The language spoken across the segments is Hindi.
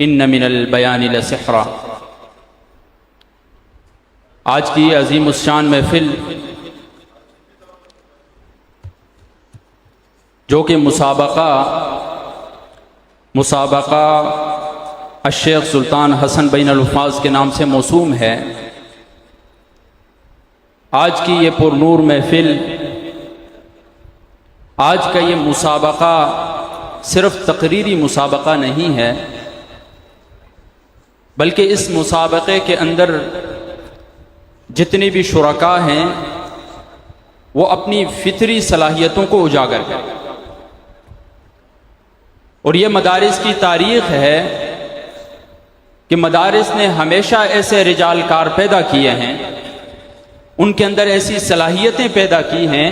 इन मिनल बयान लसिहरा। आज की अजीम उस्शान महफिल जो कि मुसाबका अशेख सुल्तान हसन बिन अल-हुफ़ाज़ के नाम से मौसूम है, आज की ये पुरनूर महफिल, आज का ये मुसाबका सिर्फ तकरीरी मुसाबका नहीं है, बल्कि इस मुसाबक़े के अंदर जितने भी शुरका हैं वो अपनी फितरी सलाहियतों को उजागर करें। और ये मदारिस की तारीख़ है कि मदारिस ने हमेशा ऐसे रिजालकार पैदा किए हैं, उनके अंदर ऐसी सलाहियतें पैदा की हैं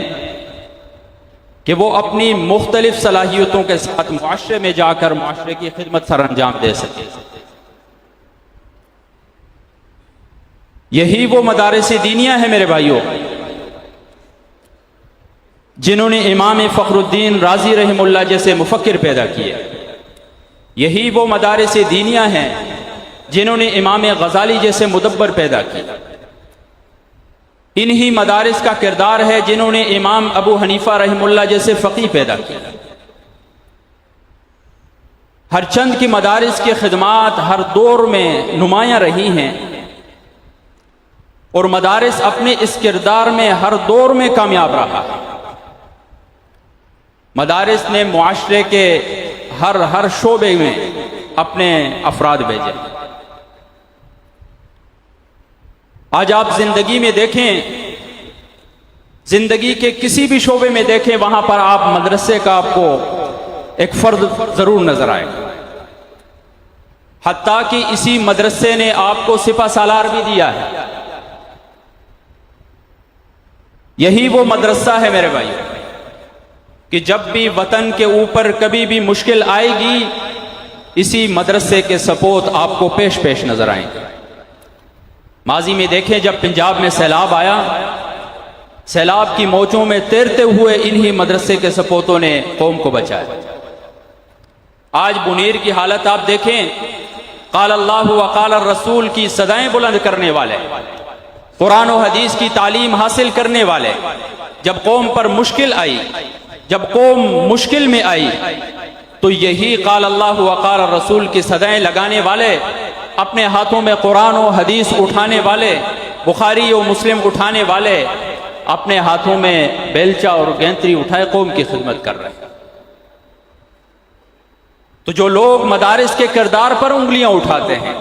कि वो अपनी मुख्तलिफ सलाहियतों के साथ मुआशरे में जाकर मुआशरे की खिदमत सर अंजाम दे सके। यही वो मदारिस दीनिया है मेरे भाइयों, जिन्होंने इमाम फ़खरुद्दीन राजी रहमुल्लाह जैसे मुफक्किर पैदा किए। यही वो मदारिस दीनिया हैं जिन्होंने इमाम गज़ाली जैसे मुदब्बर पैदा किया। इन्हीं मदारिस का किरदार है जिन्होंने इमाम अबू हनीफा रहमुल्लाह जैसे फ़क़ीह पैदा किया। हर चंद की मदारिस की खिदमात हर दौर में नुमायां रही हैं और मदारिस अपने इस किरदार में हर दौर में कामयाब रहा है। मदारिस ने मुआशरे के हर शोबे में अपने अफराद भेजे। आज आप जिंदगी में देखें, जिंदगी के किसी भी शोबे में देखें, वहां पर आप मदरसे का आपको एक फर्द जरूर नजर आएगा। हत्ता कि इसी मदरसे ने आपको सिपा सालार भी दिया है। यही वो मदरसा है मेरे भाई कि जब भी वतन के ऊपर कभी भी मुश्किल आएगी, इसी मदरसे के सपोत आपको पेश पेश नजर आएंगे। माजी में देखें, जब पंजाब में सैलाब आया, सैलाब की मौजों में तैरते हुए इन्हीं मदरसे के सपोतों ने कौम को बचाया। आज बुनीर की हालत आप देखें, क़ाल अल्लाह व क़ाल रसूल की सदाएं बुलंद करने वाले, कुरान और हदीस की तालीम हासिल करने वाले, जब कौम पर मुश्किल आई, जब कौम मुश्किल में आई, तो यही क़ाल अल्लाह व क़ाल रसूल की सदाएं लगाने वाले, अपने हाथों में कुरान और हदीस उठाने वाले, बुखारी और मुस्लिम उठाने वाले, अपने हाथों में बेलचा और गैंतरी उठाए कौम की खिदमत कर रहे हैं। तो जो लोग मदारिस के किरदार पर उंगलियां उठाते हैं,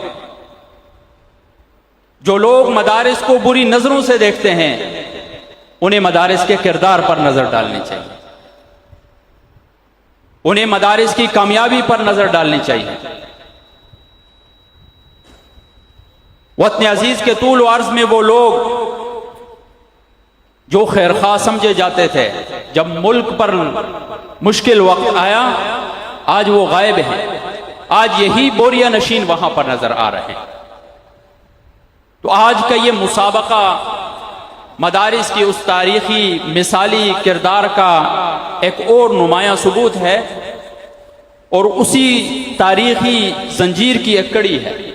जो लोग मदारिस को बुरी नजरों से देखते हैं, उन्हें मदारिस के किरदार पर नजर डालनी चाहिए, उन्हें मदारिस की कामयाबी पर नजर डालनी चाहिए। वतन अजीज के तूल अर्ज में वो लोग जो खैरखा समझे जाते थे, जब मुल्क पर मुश्किल वक्त आया, आज वो गायब हैं। आज यही बोरिया नशीन वहां पर नजर आ रहे हैं। तो आज का ये मुसाबका मदारिस की उस तारीखी मिसाली किरदार का एक और नुमायां सबूत है और उसी तारीखी जंजीर की एक कड़ी है।